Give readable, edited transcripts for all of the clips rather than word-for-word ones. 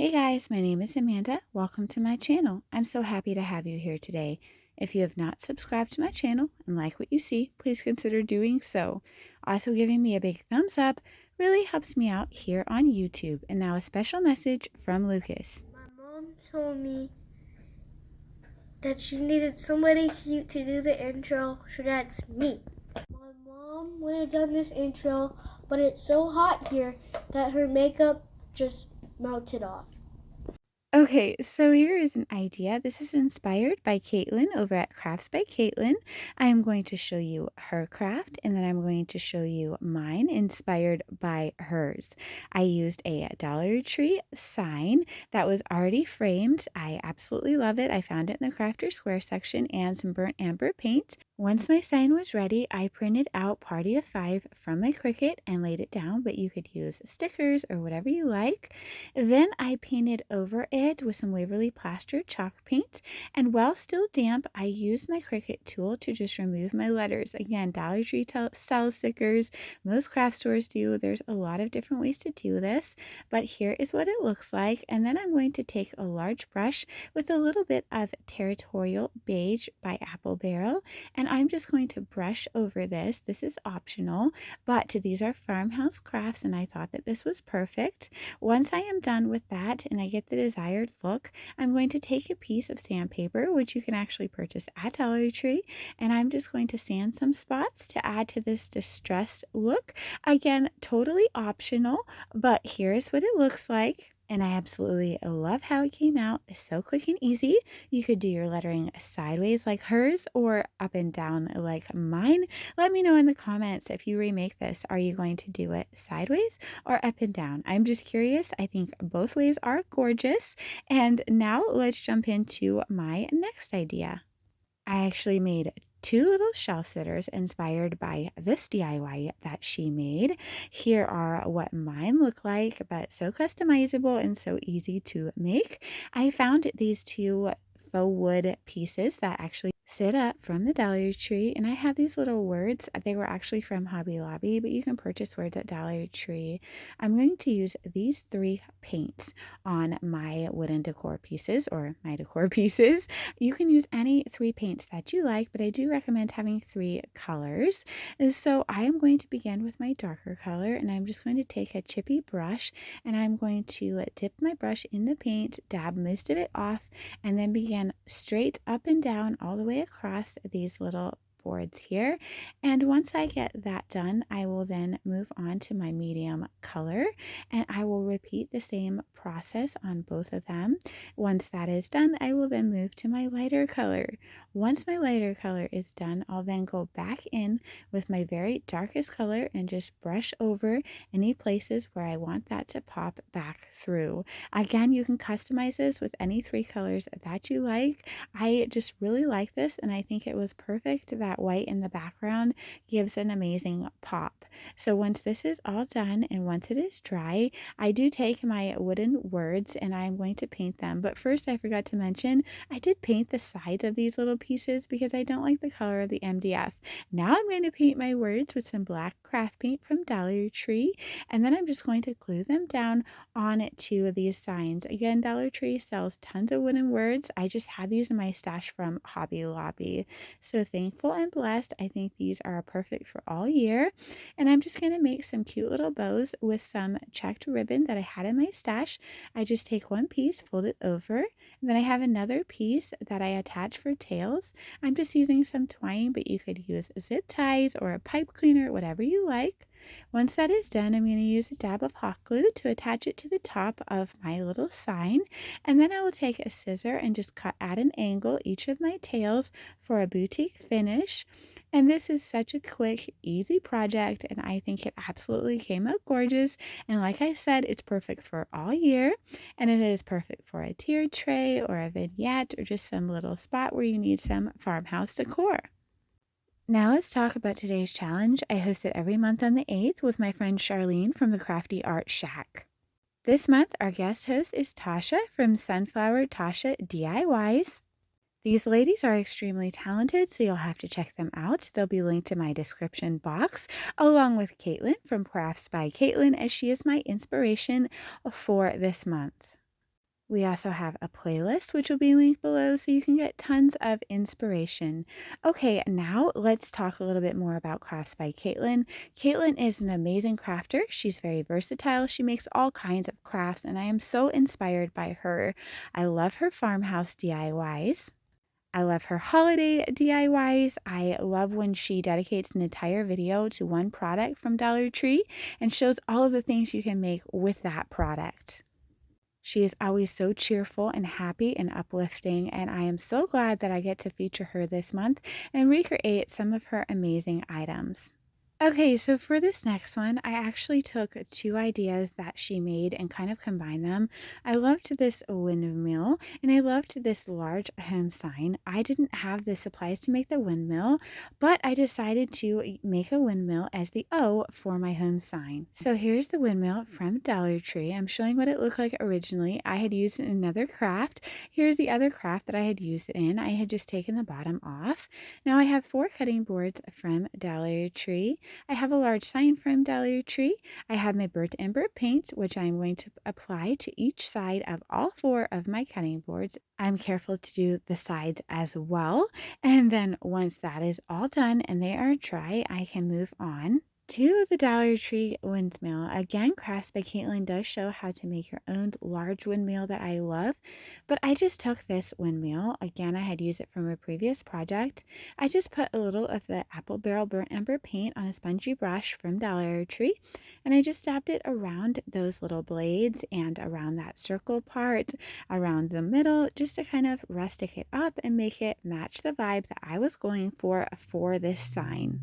Hey guys, my name is Amanda. Welcome to my channel. I'm so happy to have you here today. If you have not subscribed to my channel and like what you see, please consider doing so. Also, giving me a big thumbs up really helps me out here on YouTube. And now a special message from Lucas. My mom told me that she needed somebody cute to do the intro, so that's me. My mom would have done this intro, but it's so hot here that her makeup just melted off. Okay, so here is an idea. This is inspired by Katelyn over at Krafts by Katelyn. I am going to show you her craft and then I'm going to show you mine inspired by hers. I used a Dollar Tree sign that was already framed. I absolutely love it. I found it in the Crafter Square section and some burnt amber paint. Once my sign was ready, I printed out Party of 5 from my Cricut and laid it down, but you could use stickers or whatever you like. Then I painted over it with some Waverly Plaster chalk paint, and while still damp, I used my Cricut tool to just remove my letters. Again, Dollar Tree sells stickers, most craft stores do. There's a lot of different ways to do this, but here is what it looks like. And then I'm going to take a large brush with a little bit of Territorial Beige by Apple Barrel, and I'm just going to brush over this. This is optional, but these are Farmhouse crafts, and I thought that this was perfect. Once I am done with that and I get the desired look, I'm going to take a piece of sandpaper, which you can actually purchase at Dollar Tree, and I'm just going to sand some spots to add to this distressed look. Again, totally optional, but here's what it looks like. And I absolutely love how it came out. It's so quick and easy. You could do your lettering sideways like hers or up and down like mine. Let me know in the comments if you remake this. Are you going to do it sideways or up and down? I'm just curious. I think both ways are gorgeous. And now let's jump into my next idea. I actually made two little shelf sitters inspired by this DIY that she made. Here are what mine look like, but so customizable and so easy to make. I found these two faux wood pieces that actually sit up from the Dollar Tree, and I have these little words. They were actually from Hobby Lobby, but you can purchase words at Dollar Tree. I'm going to use these three paints on my wooden decor pieces, or my decor pieces. You can use any three paints that you like, but I do recommend having three colors. And so I am going to begin with my darker color, and I'm just going to take a chippy brush and I'm going to dip my brush in the paint, dab most of it off, and then begin straight up and down all the way across these little boards here. And once I get that done, I will then move on to my medium color and I will repeat the same process on both of them. Once that is done, I will then move to my lighter color. Once my lighter color is done, I'll then go back in with my very darkest color and just brush over any places where I want that to pop back through. Again, you can customize this with any three colors that you like. I just really like this and I think it was perfect. That white in the background gives an amazing pop. So once this is all done and once it is dry, I do take my wooden words and I'm going to paint them. But first I forgot to mention, I did paint the sides of these little pieces because I don't like the color of the MDF. Now I'm going to paint my words with some black craft paint from Dollar Tree, and then I'm just going to glue them down on to these signs. Again, Dollar Tree sells tons of wooden words. I just had these in my stash from Hobby Lobby. So thankful and blessed. I think these are perfect for all year. And I'm just going to make some cute little bows with some checked ribbon that I had in my stash. I just take one piece, fold it over, and then I have another piece that I attach for tails. I'm just using some twine, but you could use zip ties or a pipe cleaner, whatever you like. Once that is done, I'm going to use a dab of hot glue to attach it to the top of my little sign. And then I will take a scissor and just cut at an angle each of my tails for a boutique finish. And this is such a quick, easy project, and I think it absolutely came out gorgeous. And like I said, it's perfect for all year, and it is perfect for a tier tray or a vignette or just some little spot where you need some farmhouse decor. Now let's talk about today's challenge. I host it every month on the 8th with my friend Charlene from the Crafty Art Shack. This month, our guest host is Tasha from Sunflower Tasha DIYs. These ladies are extremely talented, so you'll have to check them out. They'll be linked in my description box, along with Katelyn from Krafts by Katelyn, as she is my inspiration for this month. We also have a playlist, which will be linked below so you can get tons of inspiration. Okay, now let's talk a little bit more about Crafts by Katelyn. Katelyn is an amazing crafter. She's very versatile. She makes all kinds of crafts, and I am so inspired by her. I love her farmhouse DIYs. I love her holiday DIYs. I love when she dedicates an entire video to one product from Dollar Tree and shows all of the things you can make with that product. She is always so cheerful and happy and uplifting, and I am so glad that I get to feature her this month and recreate some of her amazing items. Okay, so for this next one, I actually took two ideas that she made and kind of combined them. I loved this windmill and I loved this large home sign. I didn't have the supplies to make the windmill, but I decided to make a windmill as the O for my home sign. So here's the windmill from Dollar Tree. I'm showing what it looked like originally. I had used it in another craft. Here's the other craft that I had used it in. I had just taken the bottom off. Now I have 4 cutting boards from Dollar Tree. I have a large sign from Dollar Tree. I have my burnt ember paint, which I'm going to apply to each side of all 4 of my cutting boards. I'm careful to do the sides as well. And then once that is all done and they are dry, I can move on to the Dollar Tree windmill. Again, Crafts by Katelyn does show how to make your own large windmill that I love, but I just took this windmill. Again, I had used it from a previous project. I just put a little of the apple barrel burnt ember paint on a spongy brush from Dollar Tree, and I just dabbed it around those little blades and around that circle part, around the middle, just to kind of rustic it up and make it match the vibe that I was going for this sign.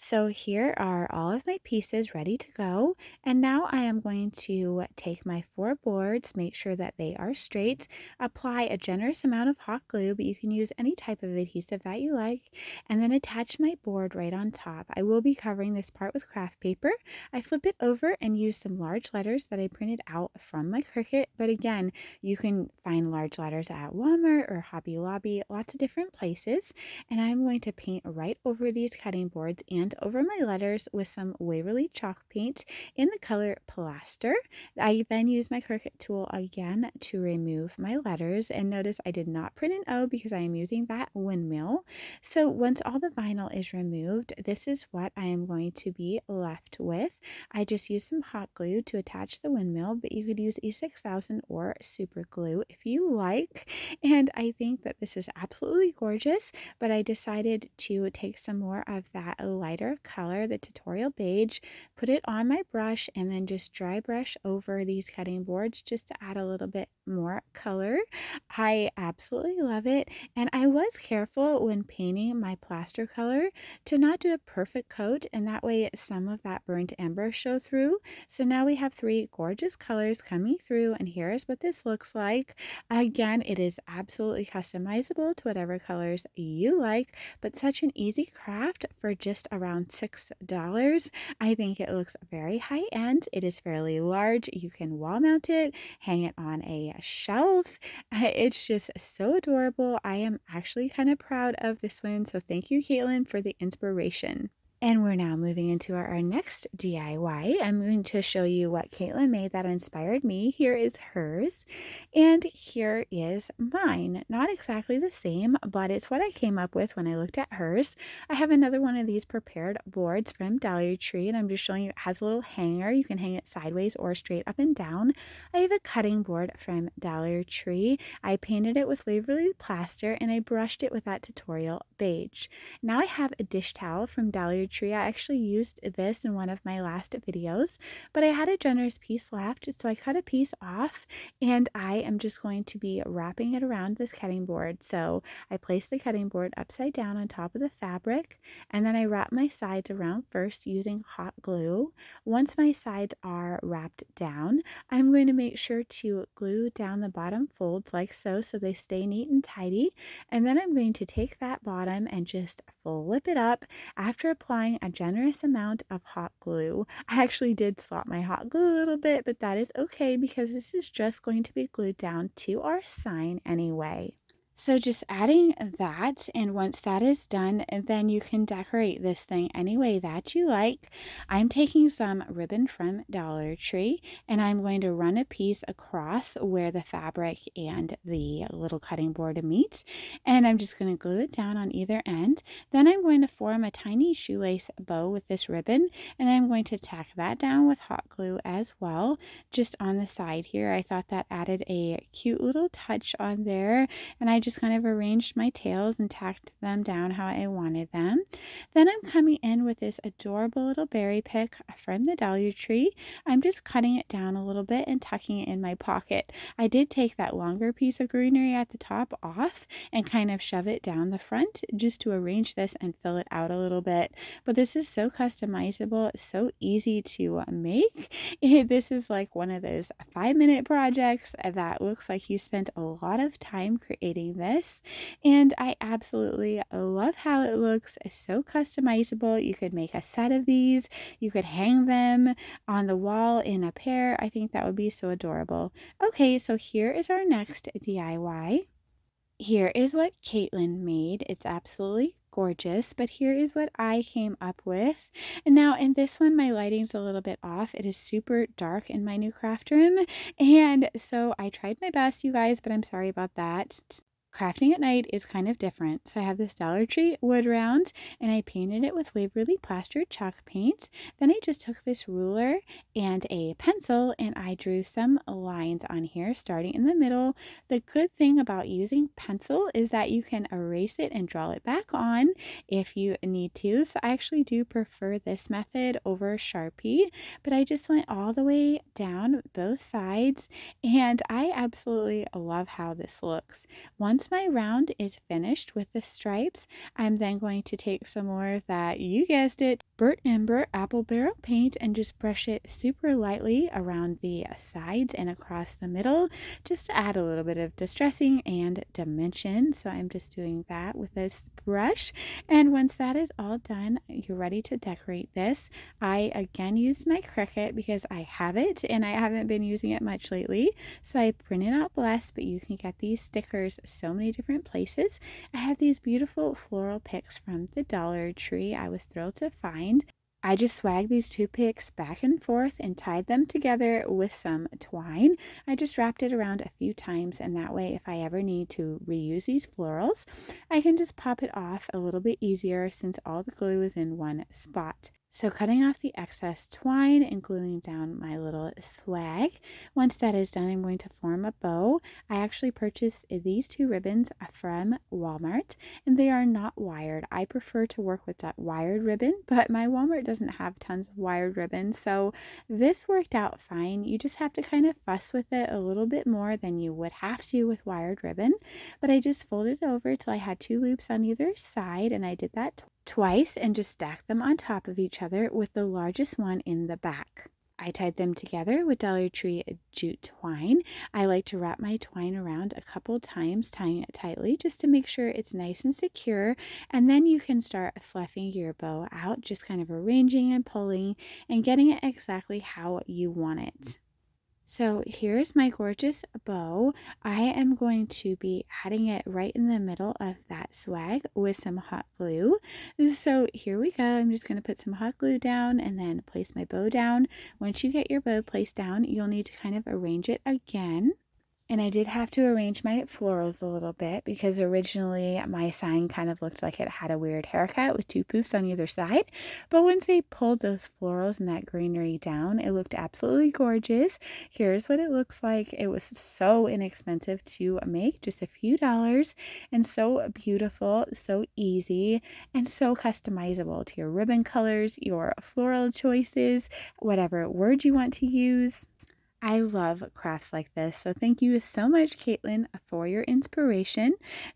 So here are all of my pieces ready to go, and now I am going to take my 4 boards, make sure that they are straight, apply a generous amount of hot glue, but you can use any type of adhesive that you like, and then attach my board right on top. I will be covering this part with craft paper. I flip it over and use some large letters that I printed out from my Cricut, but again, you can find large letters at Walmart or Hobby Lobby, lots of different places, and I'm going to paint right over these cutting boards and over my letters with some Waverly chalk paint in the color Plaster. I then use my Cricut tool again to remove my letters, and notice I did not print an O because I am using that windmill. So once all the vinyl is removed, this is what I am going to be left with. I just used some hot glue to attach the windmill, but you could use E6000 or super glue if you like, and I think that this is absolutely gorgeous, but I decided to take some more of that lighter color, the tutorial beige, put it on my brush, and then just dry brush over these cutting boards just to add a little bit more color. I absolutely love it, and I was careful when painting my plaster color to not do a perfect coat, and that way some of that burnt ember show through. So now we have 3 gorgeous colors coming through, and here's what this looks like. Again, it is absolutely customizable to whatever colors you like, but such an easy craft for just around $6. I think it looks very high end. It is fairly large. You can wall mount it, hang it on a shelf. It's just so adorable. I am actually kind of proud of this one. So thank you, Katelyn, for the inspiration. And we're now moving into our next DIY. I'm going to show you what Katelyn made that inspired me. Here is hers, and here is mine. Not exactly the same, but it's what I came up with when I looked at hers. I have another one of these prepared boards from Dollar Tree, and I'm just showing you it has a little hanger. You can hang it sideways or straight up and down. I have a cutting board from Dollar Tree. I painted it with Waverly Plaster, and I brushed it with that tutorial beige. Now I have a dish towel from Dollar Tree. I actually used this in one of my last videos, but I had a generous piece left, so I cut a piece off, and I am just going to be wrapping it around this cutting board. So I place the cutting board upside down on top of the fabric, and then I wrap my sides around first using hot glue. Once my sides are wrapped down, I'm going to make sure to glue down the bottom folds like so they stay neat and tidy, and then I'm going to take that bottom and just flip it up after applying a generous amount of hot glue. I actually did slop my hot glue a little bit, but that is okay because this is just going to be glued down to our sign anyway. So just adding that, and once that is done, then you can decorate this thing any way that you like. I'm taking some ribbon from Dollar Tree, and I'm going to run a piece across where the fabric and the little cutting board meet, and I'm just going to glue it down on either end. Then I'm going to form a tiny shoelace bow with this ribbon, and I'm going to tack that down with hot glue as well, just on the side here. I thought that added a cute little touch on there, and I just kind of arranged my tails and tacked them down how I wanted them. Then I'm coming in with this adorable little berry pick from the Dollar Tree. I'm just cutting it down a little bit and tucking it in my pocket. I did take that longer piece of greenery at the top off and kind of shove it down the front just to arrange this and fill it out a little bit. But this is so customizable, so easy to make. This is like one of those 5-minute projects that looks like you spent a lot of time creating this, and I absolutely love how it looks. It's so customizable. You could make a set of these, you could hang them on the wall in a pair. I think that would be so adorable. Okay, so here is our next DIY. Here is what Katelyn made. It's absolutely gorgeous, but here is what I came up with. And now in this one, my lighting's a little bit off. It is super dark in my new craft room, and so I tried my best, you guys, but I'm sorry about that. Crafting at night is kind of different. So I have this Dollar Tree wood round, and I painted it with Waverly plaster chalk paint. Then I just took this ruler and a pencil, and I drew some lines on here starting in the middle. The good thing about using pencil is that you can erase it and draw it back on if you need to. So I actually do prefer this method over Sharpie, but I just went all the way down both sides, and I absolutely love how this looks. Once my round is finished with the stripes, I'm then going to take some more of that, you guessed it, burnt umber apple barrel paint, and just brush it super lightly around the sides and across the middle, just to add a little bit of distressing and dimension. So I'm just doing that with this brush, and once that is all done, you're ready to decorate this. I again used my Cricut because I have it and I haven't been using it much lately, so I printed out Bless, but you can get these stickers so many different places. I have these beautiful floral picks from the Dollar Tree I was thrilled to find. I just swagged these two picks back and forth and tied them together with some twine. I just wrapped it around a few times, and that way if I ever need to reuse these florals, I can just pop it off a little bit easier since all the glue is in one spot. So cutting off the excess twine and gluing down my little swag. Once that is done, I'm going to form a bow. I actually purchased these two ribbons from Walmart, and they are not wired. I prefer to work with that wired ribbon, but my Walmart doesn't have tons of wired ribbon, so this worked out fine. You just have to kind of fuss with it a little bit more than you would have to with wired ribbon, but I just folded it over till I had two loops on either side, and I did that twice and just stacked them on top of each other with the largest one in the back. I tied them together with Dollar Tree jute twine. I like to wrap my twine around a couple times, tying it tightly just to make sure it's nice and secure, and then you can start fluffing your bow out, just kind of arranging and pulling and getting it exactly how you want it. So here's my gorgeous bow. I am going to be adding it right in the middle of that swag with some hot glue. So here we go. I'm just going to put some hot glue down and then place my bow down. Once you get your bow placed down, you'll need to kind of arrange it again. And I did have to arrange my florals a little bit because originally my sign kind of looked like it had a weird haircut with two poofs on either side. But once I pulled those florals and that greenery down, it looked absolutely gorgeous. Here's what it looks like. It was so inexpensive to make, just a few dollars, and so beautiful, so easy, and so customizable to your ribbon colors, your floral choices, whatever word you want to use. I love crafts like this, so thank you so much, Katelyn, for your inspiration.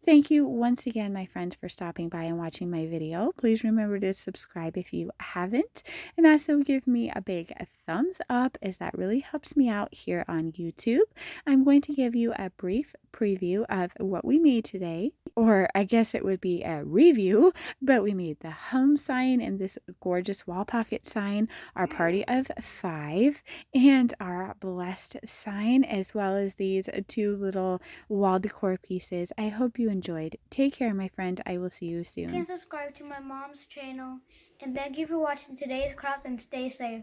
Thank you once again, my friend, for stopping by and watching my video. Please remember to subscribe if you haven't, and also give me a big thumbs up, as that really helps me out here on YouTube. I'm going to give you a brief preview of what we made today, or I guess it would be a review, but we made the home sign and this gorgeous wall pocket sign, our party of 5, and our blessed sign as well as these two little wall decor pieces. I hope you enjoyed. Take care, my friend. I will see you soon. You can subscribe to my mom's channel. And thank you for watching today's craft and stay safe.